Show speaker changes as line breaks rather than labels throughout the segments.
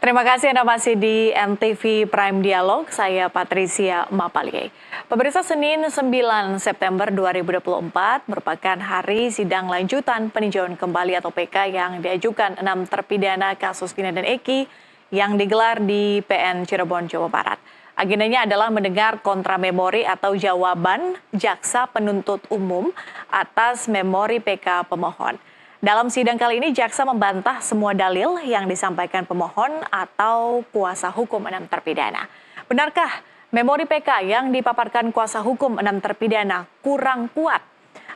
Terima kasih Anda masih di NTV Prime Dialog, saya Patricia Mapalie. Pemirsa, Senin 9 September 2024 merupakan hari sidang lanjutan peninjauan kembali atau PK yang diajukan 6 terpidana kasus Vina dan Eki yang digelar di PN Cirebon, Jawa Barat. Agendanya adalah mendengar kontra memori atau jawaban jaksa penuntut umum atas memori PK pemohon. Dalam sidang kali ini, jaksa membantah semua dalil yang disampaikan pemohon atau kuasa hukum 6 terpidana. Benarkah memori PK yang dipaparkan kuasa hukum 6 terpidana kurang kuat?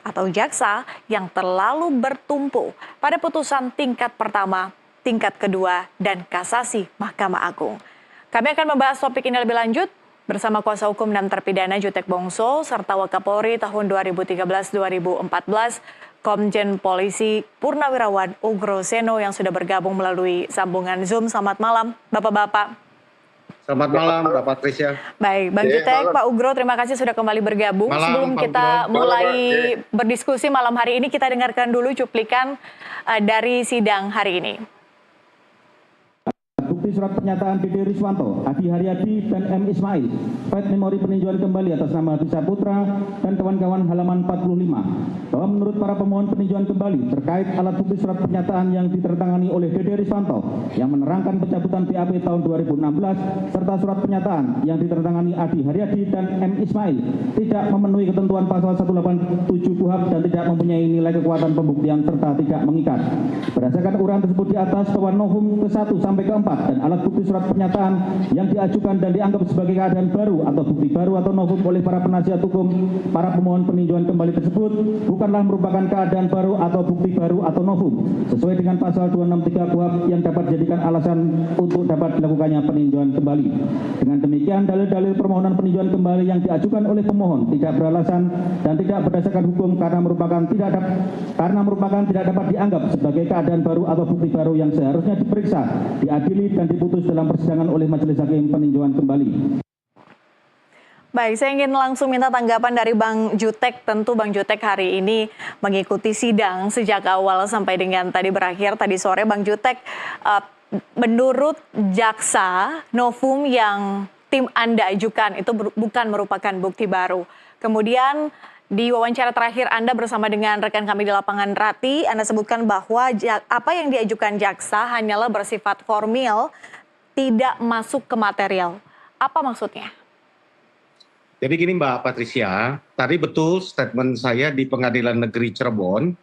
Atau jaksa yang terlalu bertumpu pada putusan tingkat pertama, tingkat kedua, dan kasasi Mahkamah Agung? Kami akan membahas topik ini lebih lanjut bersama kuasa hukum 6 terpidana Jutek Bongso serta Wakapolri tahun 2013-2014, Komjen Polisi Purnawirawan Ugro Seno yang sudah bergabung melalui sambungan Zoom. Selamat malam, Bapak-Bapak.
Selamat malam, Mbak Patricia.
Baik, Bang Jutek, Pak Ugro, terima kasih sudah kembali bergabung.
Malam,
Sebelum
Pak
kita
Ugro.
mulai berdiskusi malam hari ini, kita dengarkan dulu cuplikan dari sidang hari ini.
Bukti surat pernyataan Dede Riswanto, Adi Haryadi, dan M. Ismail, Pet memori peninjauan kembali atas nama Adi Saputra dan kawan-kawan halaman 45, bahwa menurut para pemohon peninjauan kembali terkait alat bukti surat pernyataan yang ditandatangani oleh Dede Riswanto yang menerangkan pencabutan BAP tahun 2016 serta surat pernyataan yang ditandatangani Adi Haryadi dan M. Ismail tidak memenuhi ketentuan pasal 187 KUHP dan tidak mempunyai nilai kekuatan pembuktian serta tidak mengikat. Berdasarkan uraian tersebut di atas bahwa novum ke-1 sampai ke-4 dan alat bukti surat pernyataan yang diajukan dan dianggap sebagai keadaan baru atau bukti baru atau novum oleh para penasihat hukum para pemohon peninjauan kembali tersebut bukanlah merupakan keadaan baru atau bukti baru atau novum sesuai dengan pasal 263 KUHP yang dapat dijadikan alasan untuk dapat dilakukannya peninjauan kembali. Dengan demikian, dalil-dalil permohonan peninjauan kembali yang diajukan oleh pemohon tidak beralasan dan tidak berdasarkan hukum karena merupakan tidak dapat dianggap sebagai keadaan baru atau bukti baru yang seharusnya diperiksa, diadili dan diputus dalam persidangan oleh Majelis Hakim peninjauan kembali.
Baik, saya ingin langsung minta tanggapan dari Bang Jutek. Tentu Bang Jutek hari ini mengikuti sidang sejak awal sampai dengan tadi berakhir tadi sore. Bang Jutek, menurut jaksa, novum yang tim Anda ajukan itu bukan merupakan bukti baru. Kemudian di wawancara terakhir Anda bersama dengan rekan kami di lapangan Rati, Anda sebutkan bahwa apa yang diajukan jaksa hanyalah bersifat formil, tidak masuk ke material. Apa maksudnya?
Jadi gini Mbak Patricia, tadi betul statement saya di Pengadilan Negeri Cirebon,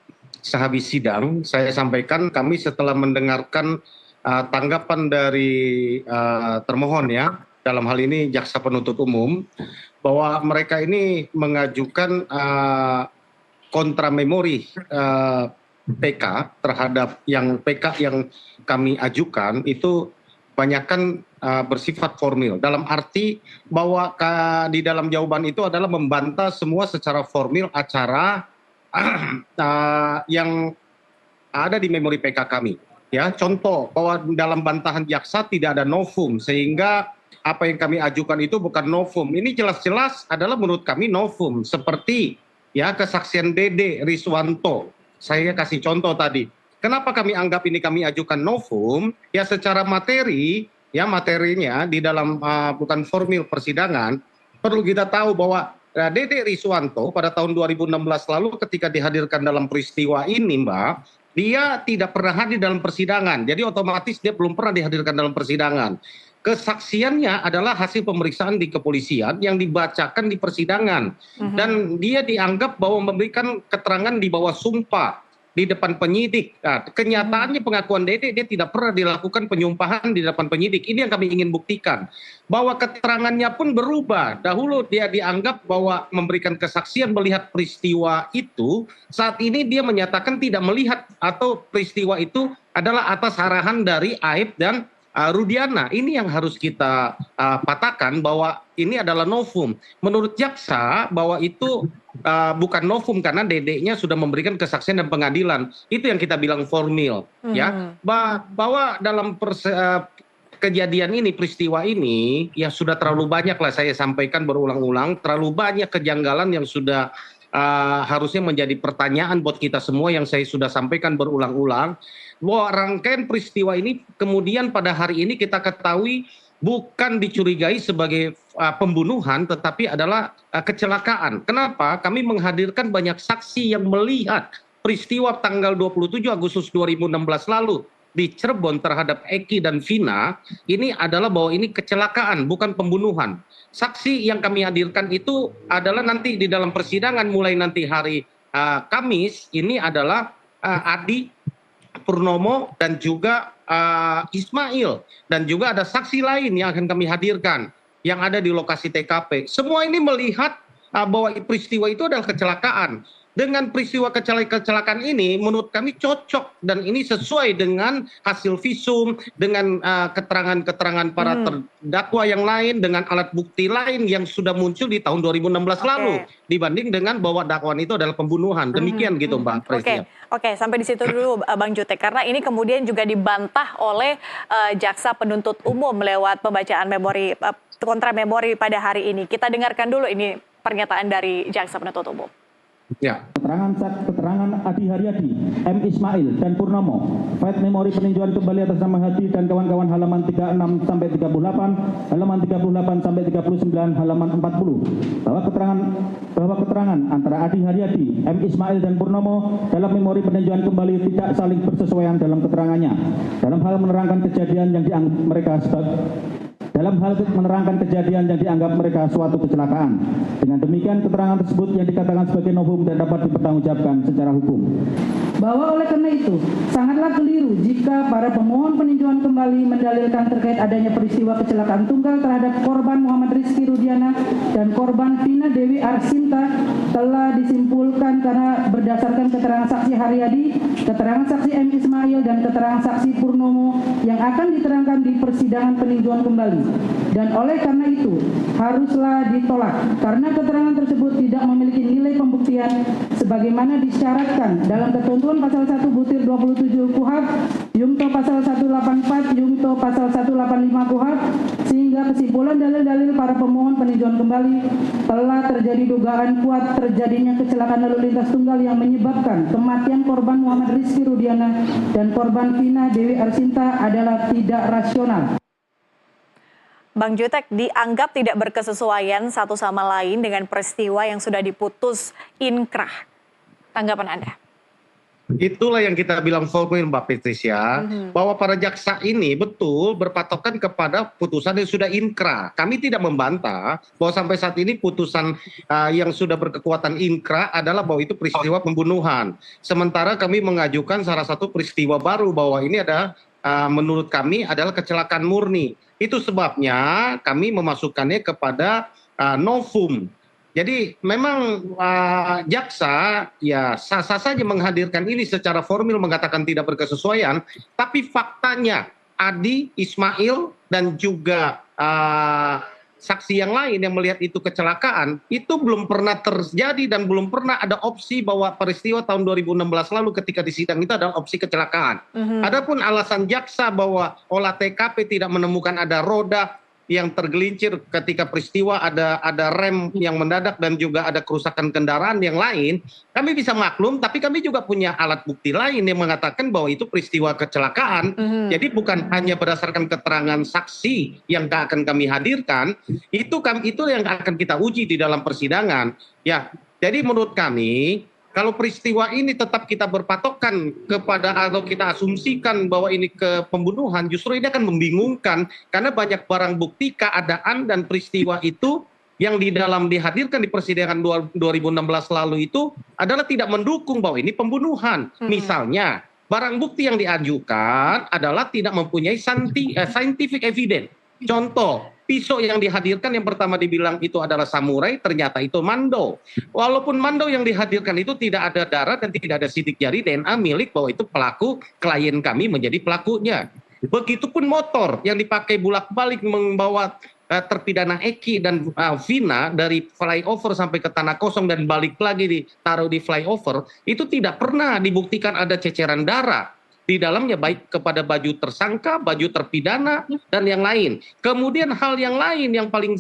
sehabis sidang saya sampaikan kami setelah mendengarkan tanggapan dari termohon ya, dalam hal ini jaksa penuntut umum, bahwa mereka ini mengajukan kontra memori PK terhadap PK yang kami ajukan itu banyakkan bersifat formil. Dalam arti bahwa di dalam jawaban itu adalah membantah semua secara formil acara yang ada di memori PK kami. Ya, contoh bahwa dalam bantahan jaksa tidak ada novum sehingga apa yang kami ajukan itu bukan novum. Ini jelas-jelas adalah menurut kami novum. Seperti ya kesaksian Dede Riswanto. Saya kasih contoh tadi. Kenapa kami anggap ini kami ajukan novum? Ya secara materi, ya materinya di dalam bukan formil persidangan. Perlu kita tahu bahwa Dede Riswanto pada tahun 2016 lalu ketika dihadirkan dalam peristiwa ini Mbak, dia tidak pernah hadir dalam persidangan. Jadi otomatis dia belum pernah dihadirkan dalam persidangan. Kesaksiannya adalah hasil pemeriksaan di kepolisian yang dibacakan di persidangan. Dan dia dianggap bahwa memberikan keterangan di bawah sumpah di depan penyidik. Nah, kenyataannya pengakuan Dede, dia tidak pernah dilakukan penyumpahan di depan penyidik. Ini yang kami ingin buktikan. Bahwa keterangannya pun berubah. Dahulu dia dianggap bahwa memberikan kesaksian melihat peristiwa itu. Saat ini dia menyatakan tidak melihat atau peristiwa itu adalah atas arahan dari Aib dan Rudiana. Ini yang harus kita patahkan bahwa ini adalah novum. Menurut jaksa bahwa itu bukan novum karena dedeknya sudah memberikan kesaksian dan pengadilan. Itu yang kita bilang formil. Ya, bahwa dalam kejadian ini, peristiwa ini, ya sudah terlalu banyak lah saya sampaikan berulang-ulang, terlalu banyak kejanggalan yang sudah harusnya menjadi pertanyaan buat kita semua yang saya sudah sampaikan berulang-ulang, bahwa rangkaian peristiwa ini kemudian pada hari ini kita ketahui bukan dicurigai sebagai pembunuhan, tetapi adalah kecelakaan. Kenapa? Kami menghadirkan banyak saksi yang melihat peristiwa tanggal 27 Agustus 2016 lalu di Cirebon terhadap Eki dan Vina, ini adalah bahwa ini kecelakaan, bukan pembunuhan. Saksi yang kami hadirkan itu adalah nanti di dalam persidangan mulai nanti hari Kamis, ini adalah Adi Purnomo dan juga Ismail. Dan juga ada saksi lain yang akan kami hadirkan yang ada di lokasi TKP. Semua ini melihat bahwa peristiwa itu adalah kecelakaan. Dengan peristiwa kecelakaan ini menurut kami cocok dan ini sesuai dengan hasil visum, dengan keterangan-keterangan para terdakwa yang lain, dengan alat bukti lain yang sudah muncul di tahun 2016 lalu dibanding dengan bahwa dakwaan itu adalah pembunuhan. Demikian gitu Mbak Presiden.
Oke, sampai di situ dulu Bang Jutek, karena ini kemudian juga dibantah oleh jaksa penuntut umum lewat pembacaan memori kontra memori pada hari ini. Kita dengarkan dulu ini pernyataan dari jaksa penuntut umum.
Ya.
Keterangan Adi Haryadi, M. Ismail, dan Purnomo, Fight Memori peninjauan kembali atas nama Hadi dan kawan-kawan halaman 36 sampai 38, halaman 38 sampai 39, halaman 40, bahwa keterangan antara Adi Haryadi, M. Ismail, dan Purnomo dalam memori peninjauan kembali tidak saling bersesuaian dalam keterangannya dalam hal menerangkan kejadian yang dianggap mereka suatu kecelakaan. Dengan demikian, keterangan tersebut yang dikatakan sebagai novum dan dapat dipertanggungjawabkan secara hukum.
Bahwa oleh karena itu, sangatlah keliru jika para pemohon peninjauan kembali mendalilkan terkait adanya peristiwa kecelakaan tunggal terhadap korban Muhammad Rizky Rudiana dan korban Vina Dewi Arsinta telah disimpulkan karena berdasarkan keterangan saksi Haryadi, keterangan saksi M. Ismail, dan keterangan saksi Purnomo yang akan diterangkan di persidangan peninjauan kembali. Dan oleh karena itu haruslah ditolak karena keterangan tersebut tidak memiliki nilai pembuktian sebagaimana disyaratkan dalam ketentuan pasal 1 butir 27 KUHP, Yungto pasal 184, Yungto pasal 185 KUHP, sehingga kesimpulan dalil-dalil para pemohon peninjauan kembali telah terjadi dugaan kuat terjadinya kecelakaan lalu lintas tunggal yang menyebabkan kematian korban Muhammad Rizky Rudiana dan korban Vina Dewi Arsinta adalah tidak rasional.
Bang Jutek, dianggap tidak berkesesuaian satu sama lain dengan peristiwa yang sudah diputus inkrah. Tanggapan Anda?
Itulah yang kita bilang formil Mbak Patricia, bahwa para jaksa ini betul berpatokan kepada putusan yang sudah inkrah. Kami tidak membantah bahwa sampai saat ini putusan yang sudah berkekuatan inkrah adalah bahwa itu peristiwa pembunuhan. Sementara kami mengajukan salah satu peristiwa baru bahwa ini ada menurut kami adalah kecelakaan murni. Itu sebabnya kami memasukkannya kepada novum. Jadi memang jaksa ya sah-sah saja menghadirkan ini secara formil mengatakan tidak berkesesuaian, tapi faktanya Adi, Ismail, dan juga saksi yang lain yang melihat itu kecelakaan, itu belum pernah terjadi dan belum pernah ada opsi bahwa peristiwa tahun 2016 lalu ketika disidang itu adalah opsi kecelakaan. Adapun alasan jaksa bahwa olah TKP tidak menemukan ada roda yang tergelincir ketika peristiwa, ada rem yang mendadak dan juga ada kerusakan kendaraan yang lain, kami bisa maklum, tapi kami juga punya alat bukti lain yang mengatakan bahwa itu peristiwa kecelakaan. Jadi bukan hanya berdasarkan keterangan saksi yang akan kami hadirkan, itu yang akan kita uji di dalam persidangan. Ya, jadi menurut kami kalau peristiwa ini tetap kita berpatokan kepada atau kita asumsikan bahwa ini ke pembunuhan, justru ini akan membingungkan karena banyak barang bukti, keadaan dan peristiwa itu yang di dalam dihadirkan di persidangan 2016 lalu itu adalah tidak mendukung bahwa ini pembunuhan. Misalnya, barang bukti yang diajukan adalah tidak mempunyai scientific evidence. Contoh, pisau yang dihadirkan yang pertama dibilang itu adalah samurai, ternyata itu mando. Walaupun mando yang dihadirkan itu tidak ada darah dan tidak ada sidik jari DNA milik bahwa itu pelaku, klien kami menjadi pelakunya. Begitupun motor yang dipakai bolak-balik membawa terpidana Eki dan Vina dari flyover sampai ke tanah kosong dan balik lagi ditaruh di flyover, itu tidak pernah dibuktikan ada ceceran darah. di dalamnya baik kepada baju tersangka, baju terpidana, dan yang lain. Kemudian hal yang lain yang paling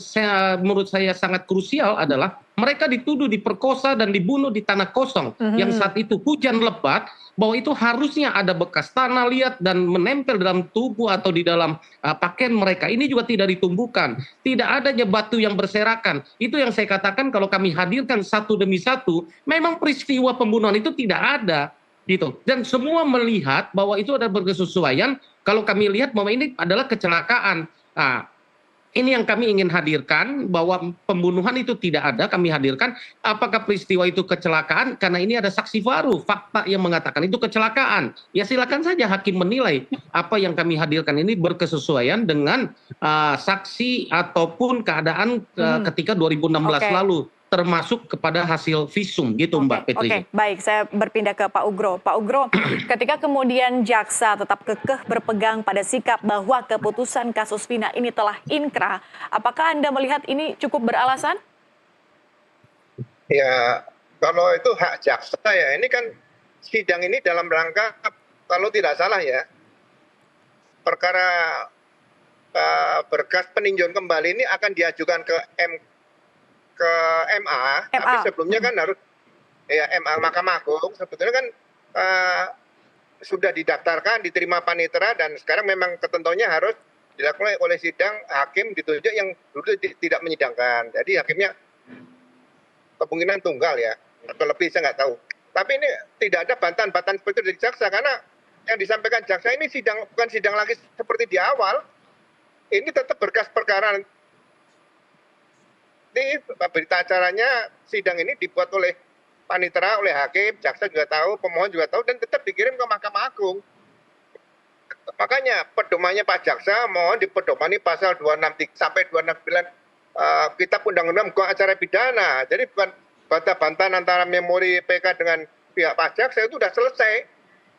menurut saya sangat krusial adalah mereka dituduh diperkosa dan dibunuh di tanah kosong. Yang saat itu hujan lebat, bahwa itu harusnya ada bekas tanah liat dan menempel dalam tubuh atau di dalam pakaian mereka. Ini juga tidak ditumbuhkan. Tidak adanya batu yang berserakan. Itu yang saya katakan kalau kami hadirkan satu demi satu, memang peristiwa pembunuhan itu tidak ada. Gitu. Dan semua melihat bahwa itu ada berkesesuaian. Kalau kami lihat bahwa ini adalah kecelakaan. Nah, ini yang kami ingin hadirkan, bahwa pembunuhan itu tidak ada, kami hadirkan. Apakah peristiwa itu kecelakaan? Karena ini ada saksi baru, fakta yang mengatakan itu kecelakaan. Ya silakan saja hakim menilai apa yang kami hadirkan ini berkesesuaian dengan saksi ataupun keadaan ketika 2016 lalu. Termasuk kepada hasil visum gitu Mbak Petri.
Oke, baik, saya berpindah ke Pak Ugro. Pak Ugro, ketika kemudian jaksa tetap kekeh berpegang pada sikap bahwa keputusan kasus Vina ini telah inkrah, apakah Anda melihat ini cukup beralasan?
Ya, kalau itu hak jaksa ya, ini kan sidang ini dalam rangka, kalau tidak salah ya, perkara berkas peninjauan kembali ini akan diajukan ke MA, tapi sebelumnya kan harus ya MA Mahkamah Agung sebetulnya kan sudah didaftarkan, diterima panitera, dan sekarang memang ketentuannya harus dilakukan oleh sidang hakim ditunjuk yang dulu tidak menyidangkan. Jadi hakimnya kemungkinan tunggal ya, atau lebih saya nggak tahu. Tapi ini tidak ada bantahan-bantahan seperti itu dari jaksa, karena yang disampaikan jaksa ini bukan sidang lagi seperti di awal. Ini tetap berkas perkara. Ini berita acaranya sidang ini dibuat oleh panitera, oleh hakim, jaksa juga tahu, pemohon juga tahu, dan tetap dikirim ke Mahkamah Agung. Makanya pedomannya Pak Jaksa mohon dipedomani pasal 263 sampai 269 Kitab Undang-Undang Hukum Acara Pidana. Jadi bukan bantah-bantahan antara memori PK dengan pihak Pak Jaksa, itu sudah selesai.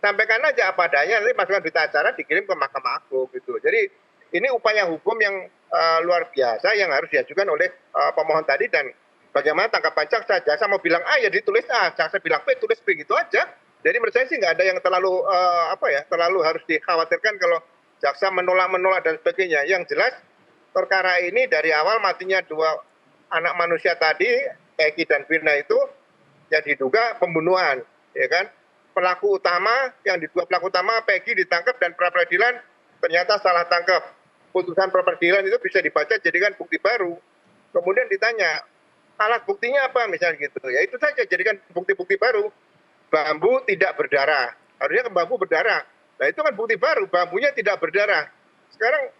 Sampaikan aja apa adanya, nanti masukan berita acara dikirim ke Mahkamah Agung gitu. Jadi ini upaya hukum yang luar biasa yang harus diajukan oleh pemohon tadi, dan bagaimana tanggapan jaksa. Jaksa mau bilang A ya ditulis A, jaksa bilang B tulis B, gitu aja. Jadi menurut saya sih nggak ada yang terlalu terlalu harus dikhawatirkan kalau jaksa menolak dan sebagainya. Yang jelas perkara ini dari awal matinya 2 anak manusia tadi, Eki dan Vina, itu ya diduga pembunuhan, ya kan. Pelaku utama, yang diduga pelaku utama Peggy ditangkap dan pra peradilan ternyata salah tangkap. Putusan pra peradilan itu bisa dibaca jadikan bukti baru. Kemudian ditanya, alat buktinya apa misalnya gitu. Ya itu saja, jadikan bukti-bukti baru. Bambu tidak berdarah. Harusnya bambu berdarah. Nah itu kan bukti baru, bambunya tidak berdarah. Sekarang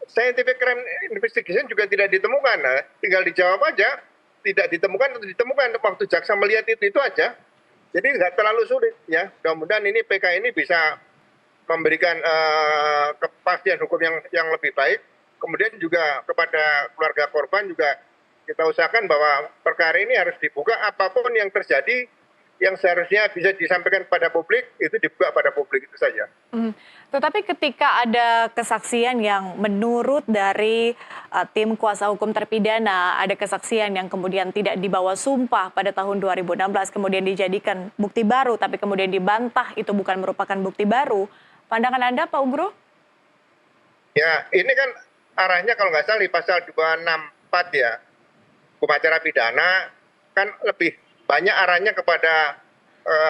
scientific crime investigation juga tidak ditemukan. Nah, tinggal dijawab aja, tidak ditemukan atau ditemukan. Waktu jaksa melihat itu aja. Jadi nggak terlalu sulit ya. Mudah-mudahan ini PK ini bisa memberikan kepastian hukum yang lebih baik. Kemudian juga kepada keluarga korban juga kita usahakan bahwa perkara ini harus dibuka, apapun yang terjadi yang seharusnya bisa disampaikan kepada publik itu dibuka pada publik, itu saja.
Tetapi ketika ada kesaksian yang menurut dari tim kuasa hukum terpidana, ada kesaksian yang kemudian tidak dibawa sumpah pada tahun 2016, kemudian dijadikan bukti baru, tapi kemudian dibantah itu bukan merupakan bukti baru. Pandangan Anda, Pak Ugro?
Ya, ini kan arahnya kalau nggak salah di pasal 264 ya, hukum acara pidana, kan lebih banyak arahnya kepada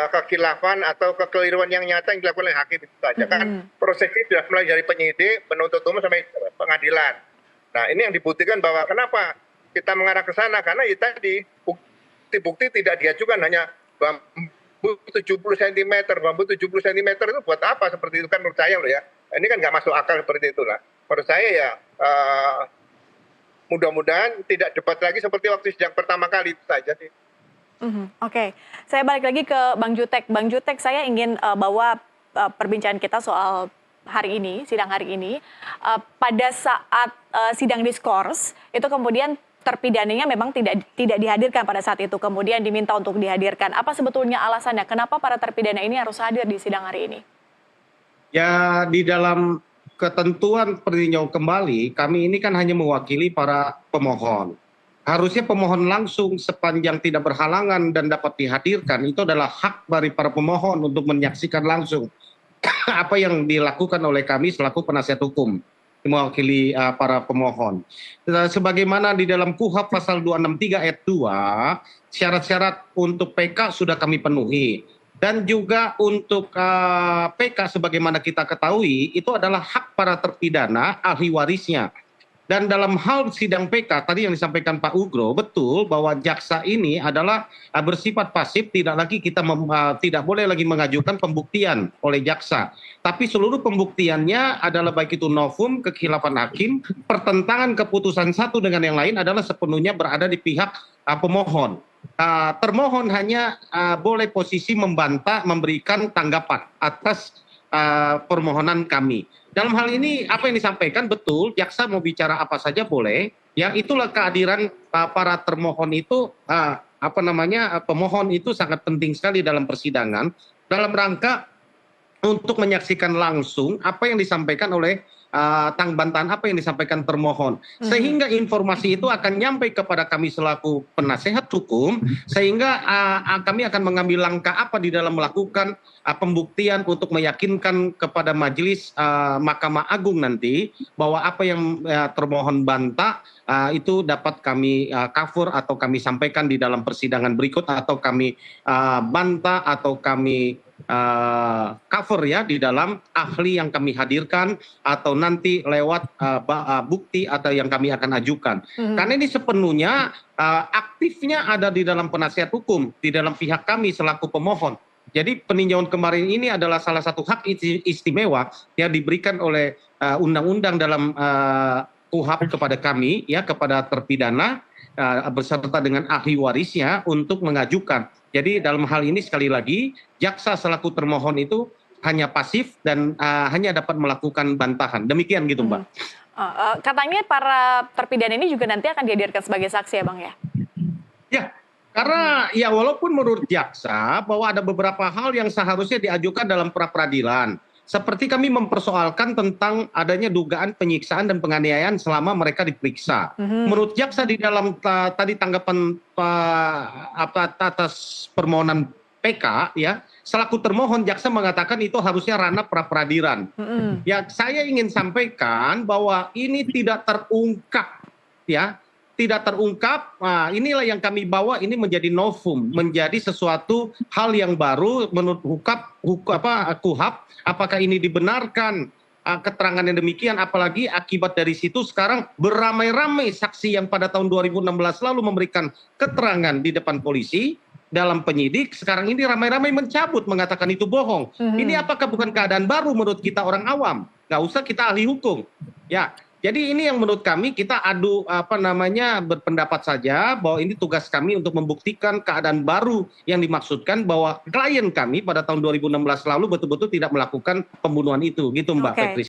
kekhilafan atau kekeliruan yang nyata yang dilakukan oleh hakim itu saja. Kan prosesnya sudah mulai dari penyidik, penuntut umum sampai pengadilan. Nah, ini yang dibuktikan bahwa kenapa kita mengarah ke sana, karena ya tadi bukti-bukti tidak diajukan, hanya bambu 70 cm, bambu 70 cm itu buat apa seperti itu kan menurut saya loh ya. Ini kan nggak masuk akal seperti itulah. Menurut saya ya mudah-mudahan tidak debat lagi seperti waktu sidang pertama kali, itu saja sih.
Oke, saya balik lagi ke Bang Jutek. Bang Jutek, saya ingin bawa perbincangan kita soal hari ini, sidang hari ini. Pada saat sidang diskors, itu kemudian terpidananya memang tidak dihadirkan pada saat itu, kemudian diminta untuk dihadirkan. Apa sebetulnya alasannya? Kenapa para terpidana ini harus hadir di sidang hari ini?
Ya, di dalam ketentuan peninjauan kembali, kami ini kan hanya mewakili para pemohon. Harusnya pemohon langsung sepanjang tidak berhalangan dan dapat dihadirkan, itu adalah hak dari para pemohon untuk menyaksikan langsung. apa yang dilakukan oleh kami selaku penasihat hukum mewakili para pemohon. Sebagaimana di dalam KUHP pasal 263 ayat 2, syarat-syarat untuk PK sudah kami penuhi. Dan juga untuk PK sebagaimana kita ketahui itu adalah hak para terpidana ahli warisnya. Dan dalam hal sidang PK tadi yang disampaikan Pak Ugro, betul bahwa jaksa ini adalah bersifat pasif, tidak tidak boleh lagi mengajukan pembuktian oleh jaksa. Tapi seluruh pembuktiannya adalah baik itu novum, kekhilafan hakim, pertentangan keputusan satu dengan yang lain adalah sepenuhnya berada di pihak pemohon. Termohon hanya boleh posisi membantah, memberikan tanggapan atas permohonan kami. Dalam hal ini apa yang disampaikan betul, jaksa mau bicara apa saja boleh. Ya itulah kehadiran para termohon itu, pemohon itu sangat penting sekali dalam persidangan dalam rangka untuk menyaksikan langsung apa yang disampaikan oleh bantahan apa yang disampaikan termohon, sehingga informasi itu akan nyampe kepada kami selaku penasehat hukum, sehingga kami akan mengambil langkah apa di dalam melakukan pembuktian untuk meyakinkan kepada majelis Mahkamah Agung nanti bahwa apa yang termohon bantah itu dapat kami cover atau kami sampaikan di dalam persidangan berikut, atau kami bantah atau kami cover ya di dalam ahli yang kami hadirkan atau nanti lewat bukti atau yang kami akan ajukan. Karena ini sepenuhnya aktifnya ada di dalam penasihat hukum, di dalam pihak kami selaku pemohon. Jadi peninjauan kemarin ini adalah salah satu hak istimewa yang diberikan oleh undang-undang dalam KUHP kepada kami, ya, kepada terpidana beserta dengan ahli warisnya untuk mengajukan. Jadi dalam hal ini sekali lagi jaksa selaku termohon itu hanya pasif dan hanya dapat melakukan bantahan. Demikian gitu, Mbak.
Katanya para terpidana ini juga nanti akan dihadirkan sebagai saksi ya, Bang ya?
Ya, karena ya walaupun menurut jaksa bahwa ada beberapa hal yang seharusnya diajukan dalam pra-peradilan. Seperti kami mempersoalkan tentang adanya dugaan penyiksaan dan penganiayaan selama mereka diperiksa. Menurut jaksa di dalam tadi tanggapan atas permohonan PK, ya, selaku termohon jaksa mengatakan itu harusnya ranah pra-peradilan. Ya, saya ingin sampaikan bahwa ini tidak terungkap, ya. Tidak terungkap, inilah yang kami bawa ini menjadi novum, menjadi sesuatu hal yang baru menurut KUHP. Apakah ini dibenarkan keterangan yang demikian, apalagi akibat dari situ sekarang beramai-ramai saksi yang pada tahun 2016 lalu memberikan keterangan di depan polisi dalam penyidik, sekarang ini ramai-ramai mencabut mengatakan itu bohong. Ini apakah bukan keadaan baru menurut kita orang awam? Nggak usah kita ahli hukum, ya. Jadi ini yang menurut kami kita berpendapat saja bahwa ini tugas kami untuk membuktikan keadaan baru yang dimaksudkan bahwa klien kami pada tahun 2016 lalu betul-betul tidak melakukan pembunuhan itu, gitu Mbak Petri.